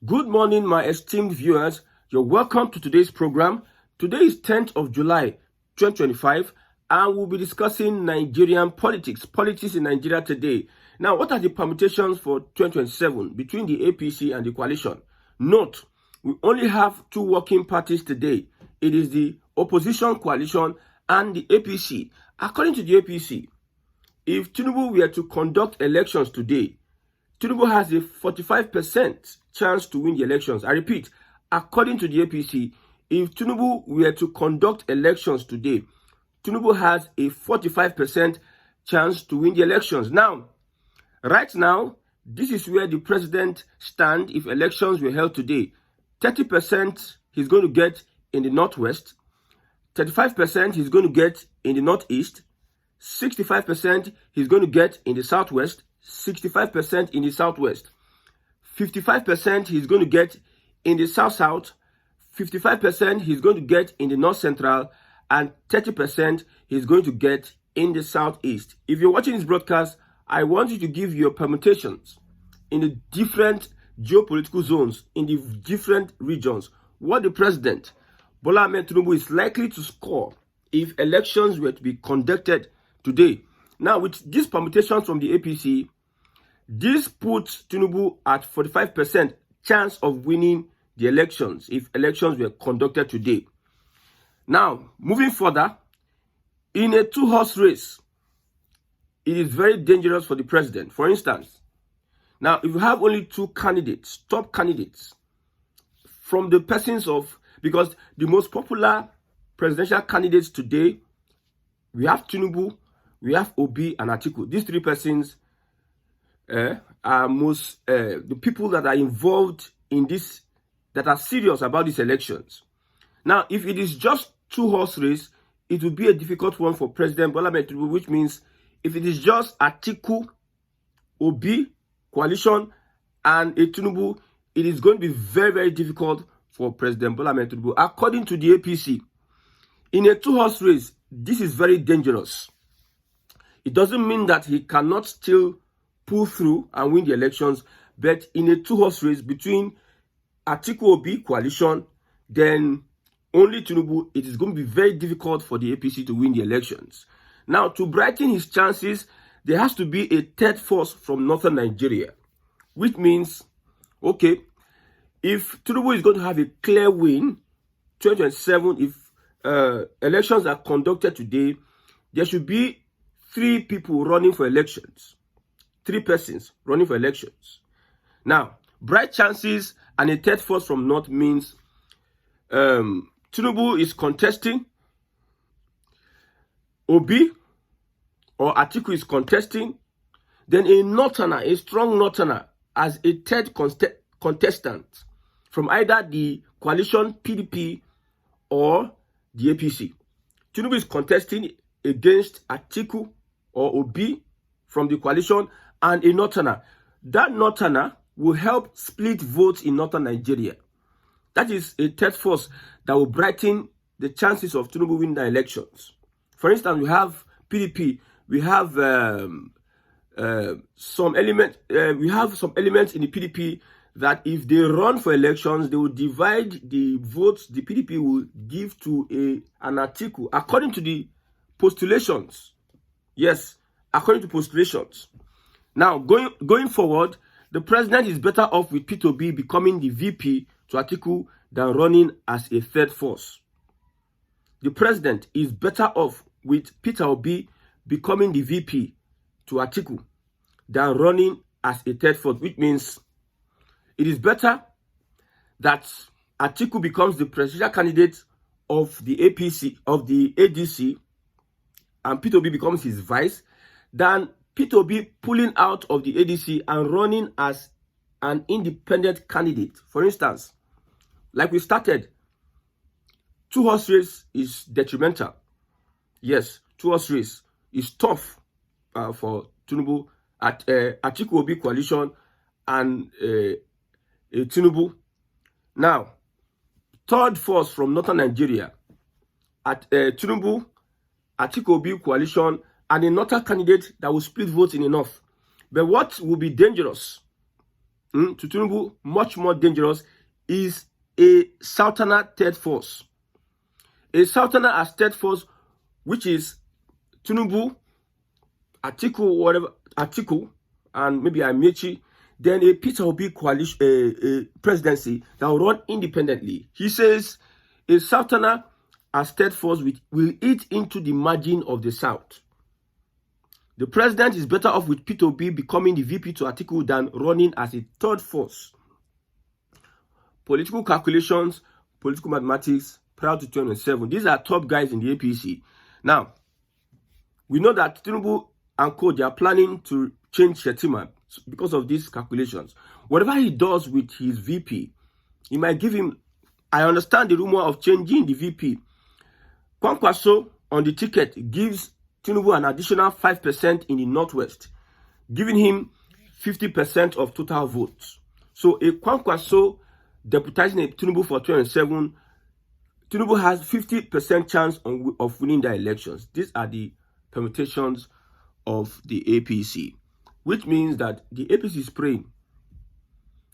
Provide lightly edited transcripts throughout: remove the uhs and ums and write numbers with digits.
Good morning, my esteemed viewers. You're welcome to today's program. Today is 10th of July, 2025, and we'll be discussing Nigerian politics in Nigeria today. Now, what are the permutations for 2027 between the APC and the coalition? Note, we only have two working parties today. It is the opposition coalition and the APC. According to the APC, if Tinubu were to conduct elections today, Tinubu has a 45% chance to win the elections. I repeat, according to the APC, if Tinubu were to conduct elections today, Tinubu has a 45% chance to win the elections. Now, right now, this is where the president stands if elections were held today. 30% he's going to get in the northwest, 35% he's going to get in the northeast, 65% he's going to get in the southwest, 65% in the southwest, 55% he's going to get in the south-south, 55% he's going to get in the north-central, and 30% he's going to get in the southeast. If you're watching this broadcast, I want you to give your permutations in the different geopolitical zones, in the different regions, what the president, Bola Ahmed Tinubu, is likely to score if elections were to be conducted today. Now, with these permutations from the APC, this puts Tinubu at 45% chance of winning the elections if elections were conducted today. Now, moving further, in a two-horse race, it is very dangerous for the president. For instance, now, if you have only two candidates, top candidates, from the persons of, because the most popular presidential candidates today, we have Tinubu, we have Obi and Atiku. These three persons are most the people that are involved in this, that are serious about these elections. Now, if it is just two-horse race, it will be a difficult one for President Bola Ahmed Tinubu, which means if it is just Atiku, Obi, coalition, and a Tinubu, it is going to be very, very difficult for President Bola Ahmed Tinubu. According to the APC, in a two-horse race, this is very dangerous. It doesn't mean that he cannot still pull through and win the elections, but in a two-horse race between Atiku Obi coalition, then only Tinubu, it is going to be very difficult for the APC to win the elections. Now, to brighten his chances, there has to be a third force from northern Nigeria, which means, okay, if Tinubu is going to have a clear win, 2027, if elections are conducted today, there should be three people running for elections. Three persons running for elections. Now, bright chances and a third force from north means Tinubu is contesting, Obi or Atiku is contesting, then a northerner, a strong northerner, as a third contestant from either the coalition PDP or the APC. Tinubu is contesting against Atiku or Obi from the coalition and a northerner. That northerner will help split votes in northern Nigeria. That is a third force that will brighten the chances of Tinubu winning the elections. For instance, we have PDP. We have some elements in the PDP that if they run for elections, they will divide the votes the PDP will give to an Atiku according to the postulations. Yes, according to postulations. Now, going forward, the president is better off with Peter Obi becoming the VP to Atiku than running as a third force. The president is better off with Peter Obi becoming the VP to Atiku than running as a third force, which means it is better that Atiku becomes the presidential candidate of the APC, of the ADC, and Peter Obi becomes his vice, than Peter Obi pulling out of the ADC and running as an independent candidate. For instance, like we started, two-horse race is detrimental. Yes, two-horse race is tough for Tinubu at Atiku Obi coalition and Tinubu. Now, third force from northern Nigeria at Tinubu, Atiku Obi coalition, and a northern candidate that will split votes in the north. But what will be dangerous to Tinubu, much more dangerous, is a Southerner third force. A Southerner as third force, which is Tinubu, Atiku, and maybe Amechi, then a Peter Obi coalition presidency that will run independently. He says a Southerner as third force will eat into the margin of the South. The president is better off with Peter Obi becoming the VP to Atiku than running as a third force. Political calculations, political mathematics, prior to 2007. These are top guys in the APC. Now, we know that Tinubu and co, they are planning to change Shetima because of these calculations. Whatever he does with his VP, he might give him, I understand the rumor of changing the VP. Kwankwaso on the ticket gives Tinubu an additional 5% in the Northwest, giving him 50% of total votes. So a Kwankwaso deputizing Tinubu for 2007, Tinubu has 50% chance of winning the elections. These are the permutations of the APC, which means that the APC is praying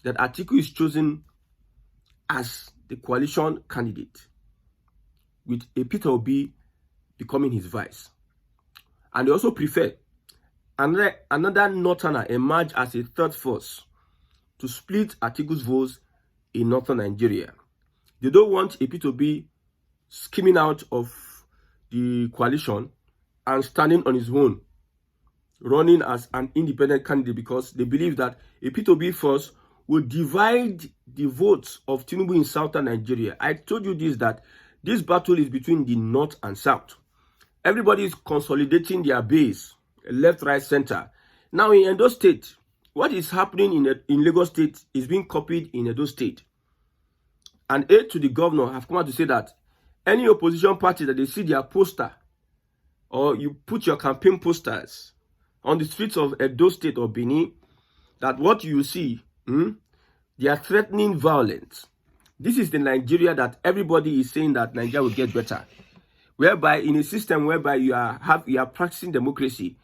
that Atiku is chosen as the coalition candidate, with a Peter Obi becoming his vice. And they also prefer another Northerner emerge as a third force to split Atiku's votes in northern Nigeria. They don't want a Peter Obi skimming out of the coalition and standing on his own, running as an independent candidate, because they believe that a Peter Obi force will divide the votes of Tinubu in southern Nigeria. I told you this, that this battle is between the north and south. Everybody is consolidating their base, left, right, center. Now in Edo State, what is happening in Lagos State is being copied in Edo State. And aide to the governor have come out to say that any opposition party that they see their poster, or you put your campaign posters on the streets of Edo State or Benin, that what you see, they are threatening violence. This is the Nigeria that everybody is saying that Nigeria will get better. Whereby in a system whereby you are practicing democracy,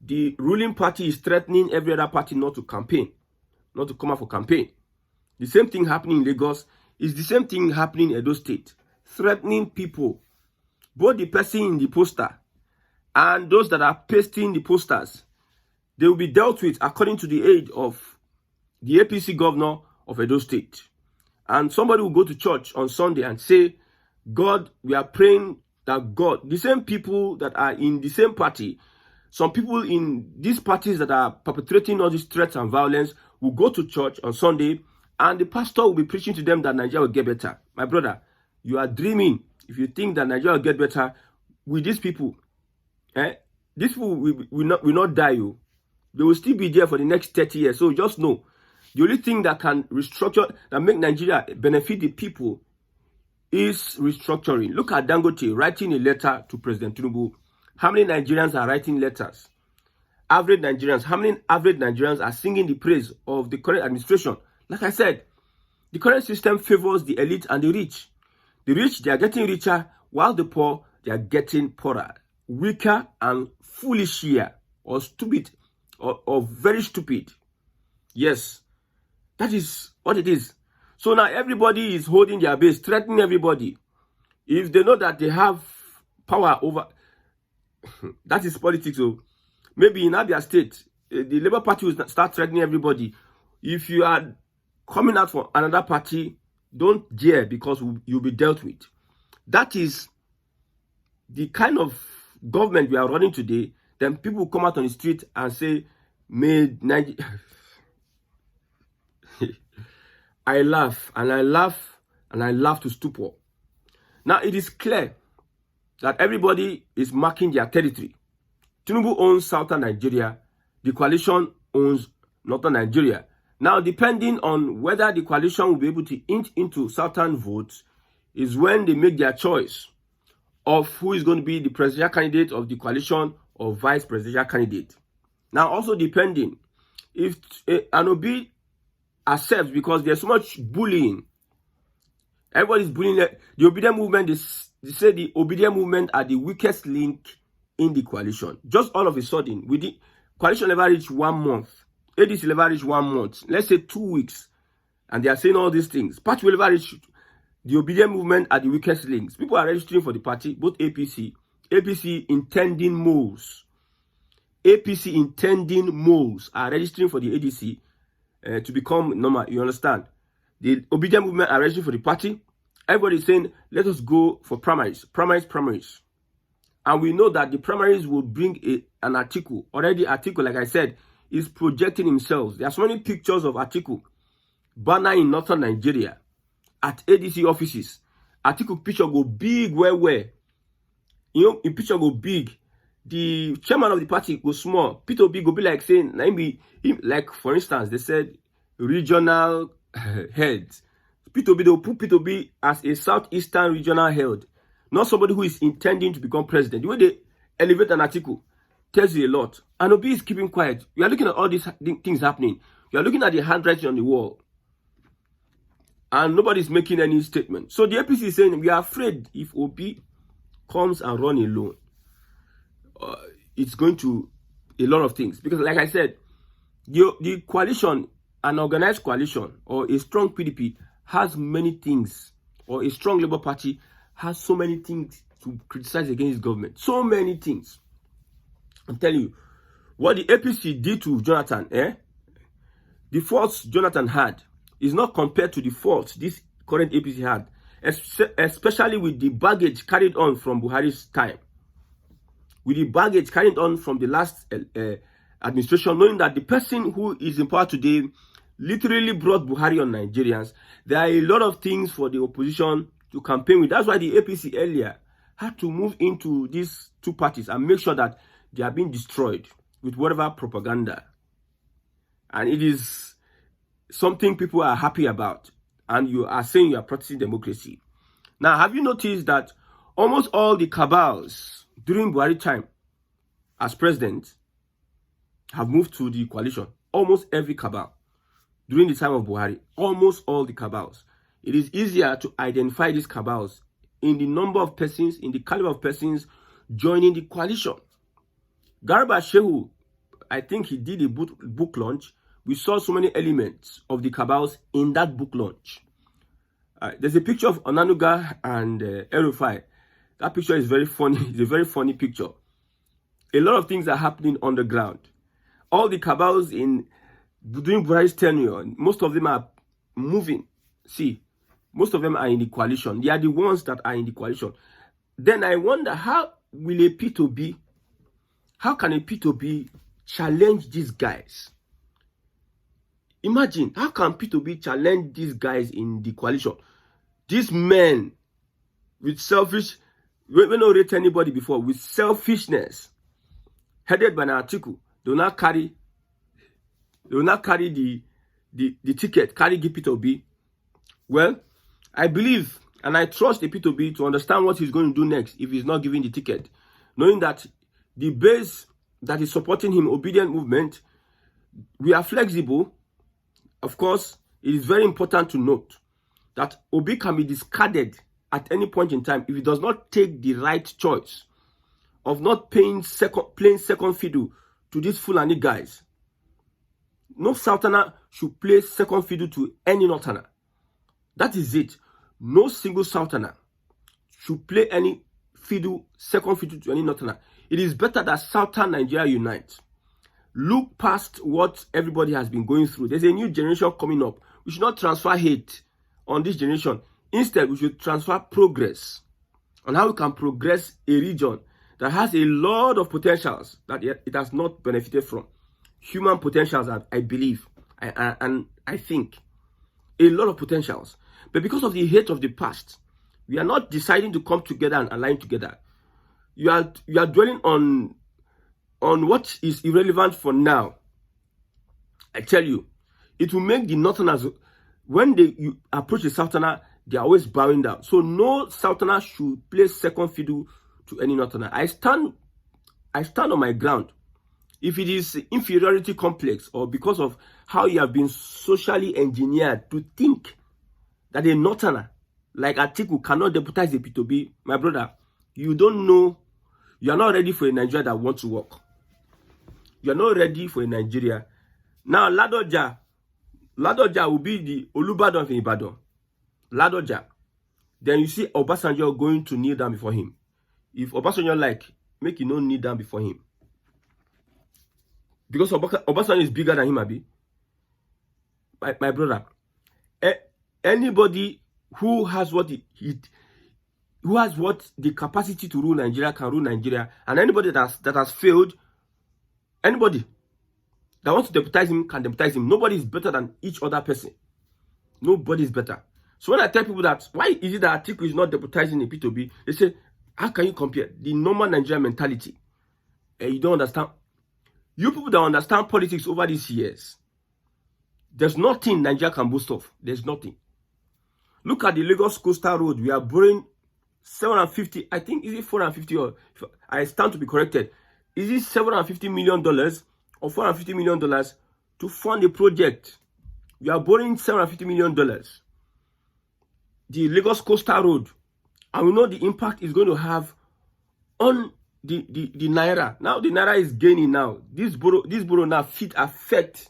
the ruling party is threatening every other party not to campaign, not to come out for campaign. The same thing happening in Lagos is the same thing happening in Edo State, threatening people, both the person in the poster and those that are pasting the posters. They will be dealt with according to the aid of the APC governor of Edo State. And somebody will go to church on Sunday and say, God, we are praying that God, the same people that are in the same party, some people in these parties that are perpetrating all these threats and violence will go to church on Sunday, and the pastor will be preaching to them that Nigeria will get better. My brother, you are dreaming if you think that Nigeria will get better with these people. These people will not die. They will still be there for the next 30 years. So just know, the only thing that can restructure, that make Nigeria benefit the people, is restructuring. Look at Dangote writing a letter to President Tinubu. How many Nigerians are writing letters? Average Nigerians. How many average Nigerians are singing the praise of the current administration? Like I said, the current system favors the elite and the rich. The rich, they are getting richer, while the poor, they are getting poorer, weaker and foolisher, or stupid, or very stupid. Yes, that is what it is. So now everybody is holding their base, threatening everybody. If they know that they have power over, that is politics. So maybe in Abia State, the Labour Party will start threatening everybody. If you are coming out for another party, don't dare, because you'll be dealt with. That is the kind of government we are running today. Then people come out on the street and say, may Nigeria... I laugh and I laugh and I laugh to stupor. Now it is clear that everybody is marking their territory. Tinubu owns southern Nigeria. The coalition owns northern Nigeria. Now, depending on whether the coalition will be able to inch into southern votes, is when they make their choice of who is going to be the presidential candidate of the coalition or vice presidential candidate. Now, also depending if an Obi accepts, because there's so much bullying. Everybody's bullying the obedient movement. They say the obedient movement are the weakest link in the coalition. Just all of a sudden, with the coalition never reached 1 month, ADC will never reach 1 month. Let's say 2 weeks. And they are saying all these things. Party will never reach. The obedient movement are the weakest links. People are registering for the party, both APC intending moles. APC intending moles are registering for the ADC to become normal. You understand? The obedient movement are registering for the party. Everybody is saying, let us go for primaries. And we know that the primaries will bring an article. Already, article, like I said, is projecting himself. There are so many pictures of article banner in northern Nigeria at ADC offices. Article picture go big where. You know, in picture go big. The chairman of the party go small. Peter Obi go be like saying, like for instance, they said regional heads. Peter Obi, they will put Peter Obi as a southeastern regional head, not somebody who is intending to become president. The way they elevate an article tells you a lot. And Obi is keeping quiet. We are looking at all these things happening. We are looking at the handwriting on the wall. And nobody is making any statement. So the APC is saying, we are afraid if Obi comes and run alone, it's going to a lot of things. Because like I said, the coalition, an organized coalition or a strong PDP has many things, or a strong Labour Party has so many things to criticize against government. So many things. I'm telling you, what the APC did to Jonathan, the faults Jonathan had is not compared to the faults this current APC had, especially with the baggage carried on from Buhari's time. With the baggage carried on from the last administration, knowing that the person who is in power today literally brought Buhari on Nigerians. There are a lot of things for the opposition to campaign with. That's why the APC earlier had to move into these two parties and make sure that they are being destroyed with whatever propaganda. And it is something people are happy about. And you are saying you are practicing democracy. Now, have you noticed that almost all the cabals during Buhari time as president have moved to the coalition? Almost every cabal during the time of Buhari, almost all the cabals. It is easier to identify these cabals in the number of persons, in the caliber of persons joining the coalition. Garba Shehu, I think he did a book launch. We saw so many elements of the cabals in that book launch. There's a picture of Onanuga and El-Rufai. That picture is very funny. It's a very funny picture. A lot of things are happening on the ground. All the cabals during Buhari's tenure, most of them are moving. See, most of them are in the coalition. They are the ones that are in the coalition. Then I wonder, how will a P2B, how can a P2B challenge these guys? Imagine, how can P2B challenge these guys in the coalition? These men with selfish, we don't rate anybody before, with selfishness, headed by an article, they will not carry the ticket, carry P2B. Well, I believe and I trust the P2B to understand what he's going to do next if he's not giving the ticket, knowing that the base that is supporting him, obedient movement, we are flexible. Of course, it is very important to note that Obi can be discarded at any point in time if he does not take the right choice of not playing second fiddle to these Fulani guys. No Southerner should play second fiddle to any Northerner. That is it. No single Southerner should play any second fiddle to any Northerner. It is better that Southern Nigeria unites. Look past what everybody has been going through. There's a new generation coming up. We should not transfer hate on this generation. Instead, we should transfer progress on how we can progress a region that has a lot of potentials that it has not benefited from. Human potentials, I believe, and I think, a lot of potentials. But because of the hate of the past, we are not deciding to come together and align together. You are dwelling on what is irrelevant for now. I tell you, it will make the Northerners, when you approach a Southerner, they are always bowing down. So no Southerner should play second fiddle to any Northerner. I stand on my ground. If it is inferiority complex or because of how you have been socially engineered to think that a Northerner like Atiku cannot deputize a P2B, my brother, you don't know, you are not ready for a Nigeria that wants to work. You are not ready for a Nigeria Now, Ladoja will be the Olubadan of Ibadan. Ladoja. Then you see Obasanjo going to kneel down before him. If Obasanjo like, make you no kneel down before him. Because Obasanjo is bigger than him, Abi. My brother. Anybody who has what who has what the capacity to rule Nigeria can rule Nigeria, and anybody that has failed, anybody that wants to deputize him can deputize him. Nobody is better than each other person. Nobody is better. So when I tell people that, why is it that Atiku is not deputizing in P2B, they say, how can you compare the normal Nigerian mentality? You don't understand. You people that understand politics over these years, there's nothing Nigeria can boast of. There's nothing. Look at the Lagos Coastal Road. We are borrowing 750, I think, is it 450 or, I stand to be corrected. Is it $750 million or $450 million to fund a project? We are borrowing $750 million. The Lagos Coastal Road. And we know the impact it's going to have on the Naira. Now the Naira is gaining now. This borrow now affect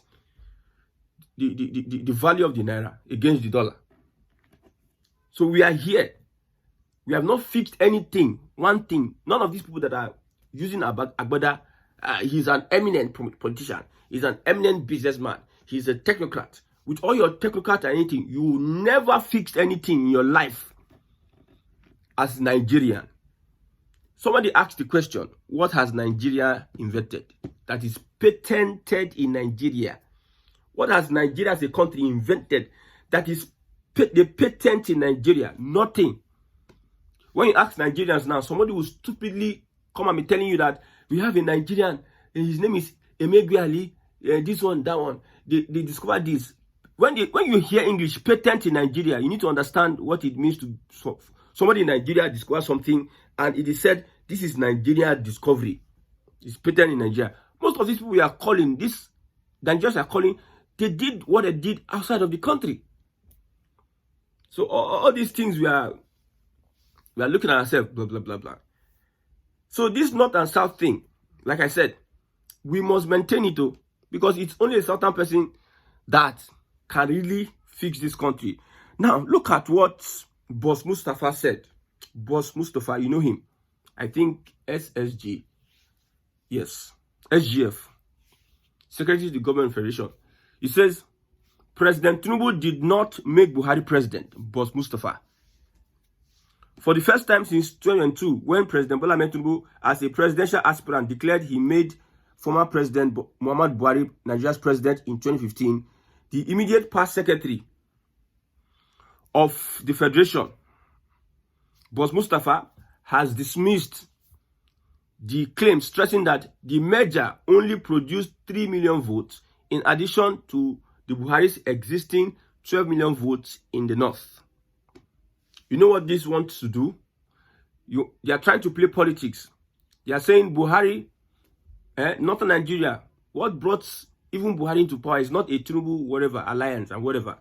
the value of the Naira against the dollar. So we are here. We have not fixed anything. One thing. None of these people that are using Agbada, he's an eminent politician. He's an eminent businessman. He's a technocrat. With all your technocrat and anything, you will never fix anything in your life as Nigerian. Somebody asked the question, what has Nigeria invented that is patented in Nigeria? What has Nigeria as a country invented that is the patent in Nigeria? Nothing. When you ask Nigerians now, somebody will stupidly come and be telling you that we have a Nigerian, his name is Emegui Ali, this one, that one. They discovered this. When you hear English, patent in Nigeria, you need to understand what it means to somebody in Nigeria discover something, and it is said, this is Nigeria discovery. It's patent in Nigeria. Most of these people we are calling, Nigerians are calling, they did what they did outside of the country. So all these things we are looking at ourselves, blah, blah, blah, blah. So this North and South thing, like I said, we must maintain it too, because it's only a certain person that can really fix this country. Now, look at what Boss Mustafa said. Boss Mustafa, you know him. I think SSG. Yes, SGF. Secretary to the Government Federation. He says, President Tinubu did not make Buhari president, Boss Mustafa. For the first time since 2002, when President Bola Ahmed Tinubu, as a presidential aspirant, declared he made former President Muhammad Buhari Nigeria's president in 2015, the immediate past secretary of the Federation, Boss Mustafa, has dismissed the claim, stressing that the merger only produced 3 million votes in addition to the Buhari's existing 12 million votes in the north. You know what this wants to do? They are trying to play politics. They are saying Buhari, Northern Nigeria, what brought even Buhari into power is not a Tinubu whatever alliance and whatever.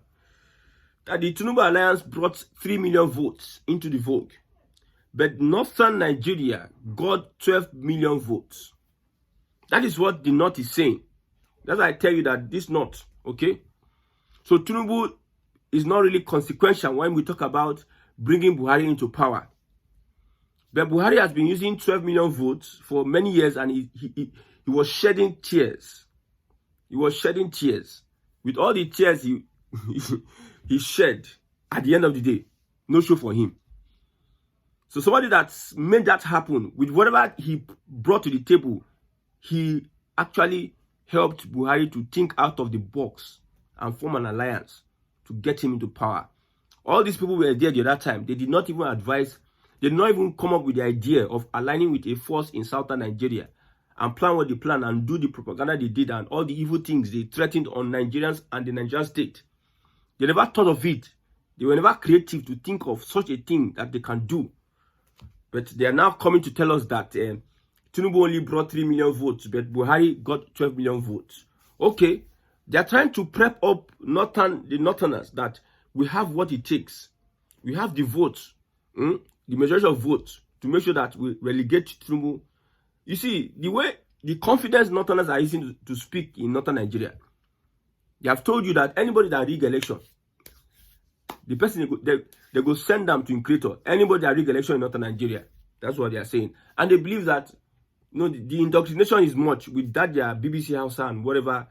That the Tinubu alliance brought 3 million votes into the vote. But Northern Nigeria got 12 million votes. That is what the North is saying. That's why I tell you that this North, okay? So Tinubu is not really consequential when we talk about bringing Buhari into power. But Buhari has been using 12 million votes for many years, and he was shedding tears. He was shedding tears. With all the tears he shed, at the end of the day, no show for him. So somebody that's made that happen, with whatever he brought to the table, he actually helped Buhari to think out of the box and form an alliance to get him into power. All these people were there the other time. They did not even advise, they did not even come up with the idea of aligning with a force in southern Nigeria and plan what they planned and do the propaganda they did and all the evil things they threatened on Nigerians and the Nigerian state. They never thought of it. They were never creative to think of such a thing that they can do. But they are now coming to tell us that Tinubu only brought 3 million votes, but Buhari got 12 million votes. Okay, they are trying to prep up the Northerners that we have what it takes. We have the votes, the majority of votes, to make sure that we relegate Tinubu. You see, the way the confidence Northerners are using to speak in Northern Nigeria, They have told you that anybody that rig election, the person they go send them to Increator. Anybody that rig election in Northern Nigeria. That's what they are saying. And they believe that the indoctrination is much with that their BBC Hausa and whatever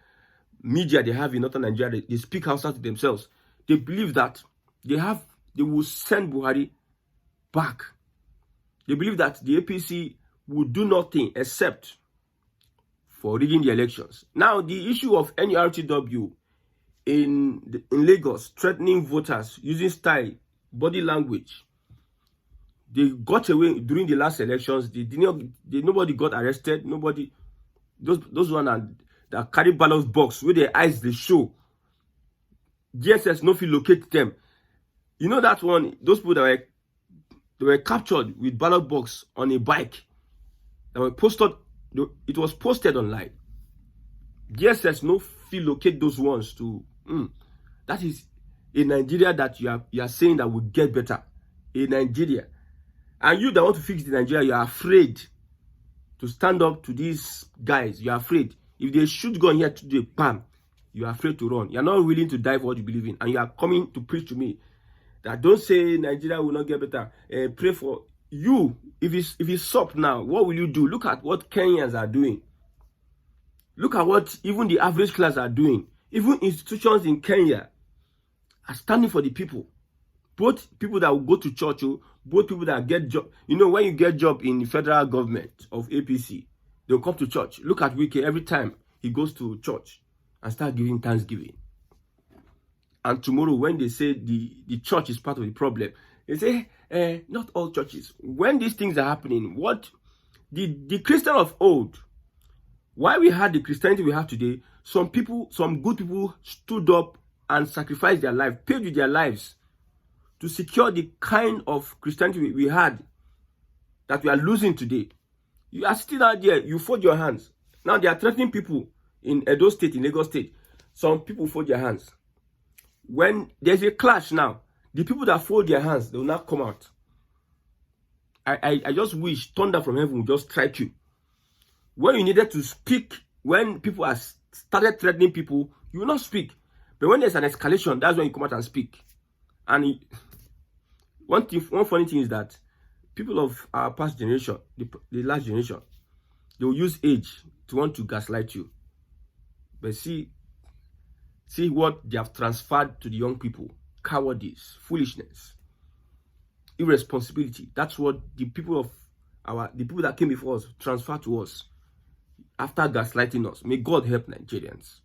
media they have in Northern Nigeria. They speak Hausa to themselves. They believe that they will send Buhari back. They believe that the APC will do nothing except for rigging the elections. Now, the issue of NURTW in Lagos threatening voters using style, body language, they got away during the last elections. Nobody got arrested. Nobody, those one that carry ballot box with their eyes they show. DSS no fit locate them. You know that one. Those people that were captured with ballot box on a bike that were posted. It was posted online. DSS no fit locate those ones to. That is a Nigeria that you are saying that will get better. A Nigeria. And you that want to fix the Nigeria, you are afraid to stand up to these guys. You are afraid. If they shoot gun here today, bam, you are afraid to run. You are not willing to die for what you believe in. And you are coming to preach to me that don't say Nigeria will not get better. Pray for you. If it's up now, what will you do? Look at what Kenyans are doing. Look at what even the average class are doing. Even institutions in Kenya are standing for the people. Both people that will go to church, both people that get job. You know, when you get job in the federal government of APC, they'll come to church. Look at Wike every time he goes to church and start giving thanksgiving. And tomorrow, when they say the church is part of the problem, they say, not all churches. When these things are happening, what the Christian of old, why we had the Christianity we have today, some good people stood up and sacrificed their life, paid with their lives to secure the kind of Christianity we had that we are losing today. You are still out there, you fold your hands. Now they are threatening people in Edo State, in Lagos State. Some people fold their hands. When there's a clash now, the people that fold their hands, they will not come out. I just wish thunder from heaven would just strike you. When you needed to speak, when people have started threatening people, you will not speak. But when there's an escalation, that's when you come out and speak. And one funny thing is that people of our past generation, the last generation, they will use age to want to gaslight you. But see what they have transferred to the young people. Cowardice, foolishness, irresponsibility. That's what the people that came before us transferred to us after gaslighting us. May God help Nigerians.